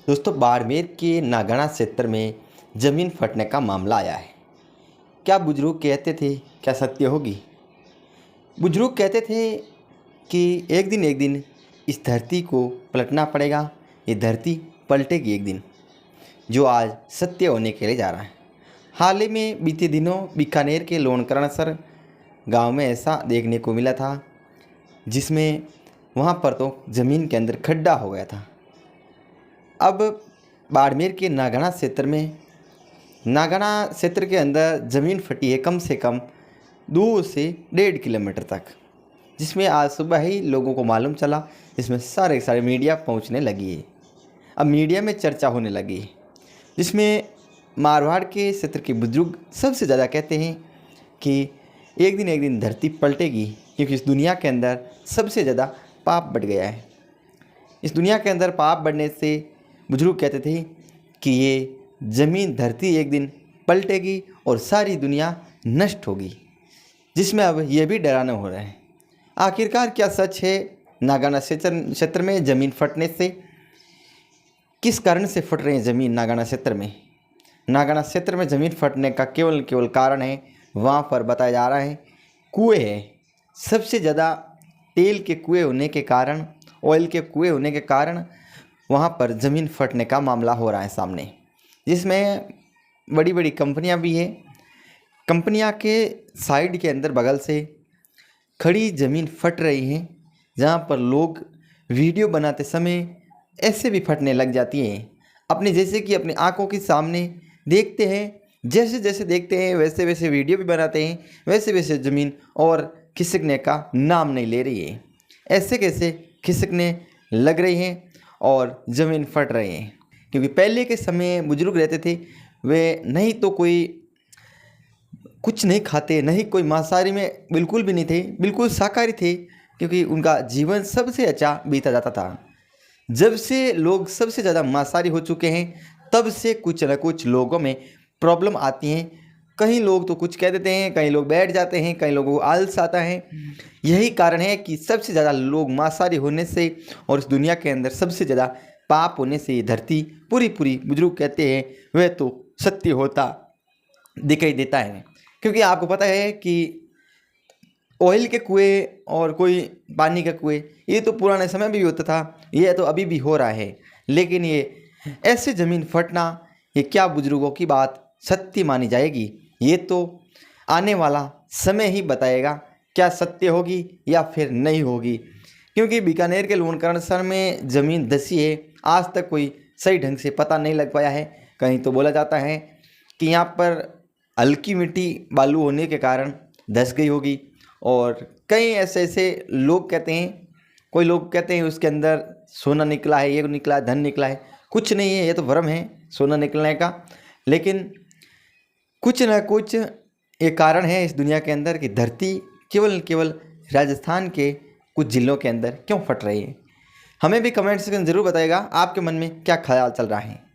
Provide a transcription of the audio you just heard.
दोस्तों, बाड़मेर के नागढ़ा क्षेत्र में ज़मीन फटने का मामला आया है। क्या बुजुर्ग कहते थे, क्या सत्य होगी? बुजुर्ग कहते थे कि एक दिन इस धरती को पलटना पड़ेगा। ये धरती पलटेगी एक दिन, जो आज सत्य होने के लिए जा रहा है। हाल ही में बीते दिनों बीकानेर के लोणकरणसर गांव में ऐसा देखने को मिला था, जिसमें वहां पर तो ज़मीन के अंदर खड्डा हो गया था। अब बाड़मेर के नागढ़ा क्षेत्र के अंदर ज़मीन फटी है, कम से कम 2 से 1.5 किलोमीटर तक, जिसमें आज सुबह ही लोगों को मालूम चला। जिसमें सारे मीडिया पहुंचने लगी है। अब मीडिया में चर्चा होने लगी है, जिसमें मारवाड़ के क्षेत्र के बुजुर्ग सबसे ज़्यादा कहते हैं कि एक दिन धरती पलटेगी, क्योंकि इस दुनिया के अंदर सबसे ज़्यादा पाप बढ़ गया है। इस दुनिया के अंदर पाप बढ़ने से बुजुर्ग कहते थे कि ये ज़मीन धरती एक दिन पलटेगी और सारी दुनिया नष्ट होगी, जिसमें अब यह भी डराना हो रहा है। आखिरकार क्या सच है नागढ़ा क्षेत्र में ज़मीन फटने से? किस कारण से फट रही है ज़मीन नागढ़ा क्षेत्र में? नागढ़ा क्षेत्र में ज़मीन फटने का केवल कारण है, वहाँ पर बताया जा रहा है, कुएँ हैं। सबसे ज़्यादा तेल के कुएँ होने के कारण, ऑयल के कुएँ होने के कारण वहाँ पर ज़मीन फटने का मामला हो रहा है सामने, जिसमें बड़ी बड़ी कंपनियाँ भी हैं। कंपनियाँ के साइड के अंदर बगल से खड़ी ज़मीन फट रही हैं, जहाँ पर लोग वीडियो बनाते समय ऐसे भी फटने लग जाती हैं। जैसे कि अपनी आंखों के सामने देखते हैं, जैसे देखते हैं वैसे वीडियो भी बनाते हैं, वैसे ज़मीन और खिसकने का नाम नहीं ले रही है। ऐसे कैसे खिसकने लग रही हैं और ज़मीन फट रही है। क्योंकि पहले के समय बुजुर्ग रहते थे, वे नहीं तो कोई कुछ नहीं खाते, नहीं कोई मांसाहारी में बिल्कुल भी नहीं थे, बिल्कुल शाकाहारी थे, क्योंकि उनका जीवन सबसे अच्छा बीता जाता था। जब से लोग सबसे ज़्यादा मांसाहारी हो चुके हैं, तब से कुछ न कुछ लोगों में प्रॉब्लम आती हैं। कहीं लोग तो कुछ कह देते हैं, कई लोग बैठ जाते हैं, कई लोगों को आलस आता है। यही कारण है कि सबसे ज़्यादा लोग मांसाहारी होने से और इस दुनिया के अंदर सबसे ज़्यादा पाप होने से धरती पूरी बुजुर्ग कहते हैं वह तो सत्य होता दिखाई देता है। क्योंकि आपको पता है कि ऑयल के कुएँ और कोई पानी का कुएँ, ये तो पुराने समय में भी होता था, ये तो अभी भी हो रहा है। लेकिन ये ऐसे ज़मीन फटना, ये क्या बुजुर्गों की बात सत्य मानी जाएगी? ये तो आने वाला समय ही बताएगा क्या सत्य होगी या फिर नहीं होगी। क्योंकि बीकानेर के लोणकरणसर में ज़मीन धंसी है, आज तक कोई सही ढंग से पता नहीं लग पाया है। कहीं तो बोला जाता है कि यहाँ पर हल्की मिट्टी बालू होने के कारण धंस गई होगी, और कई ऐसे लोग कहते हैं, कोई लोग कहते हैं उसके अंदर सोना निकला है, ये निकला है, धन निकला है। कुछ नहीं है, ये तो भ्रम है सोना निकलने का। लेकिन कुछ न कुछ एक कारण है इस दुनिया के अंदर कि धरती केवल राजस्थान के कुछ जिलों के अंदर क्यों फट रही है। हमें भी कमेंट सेक्शन ज़रूर बताइएगा आपके मन में क्या ख्याल चल रहा है।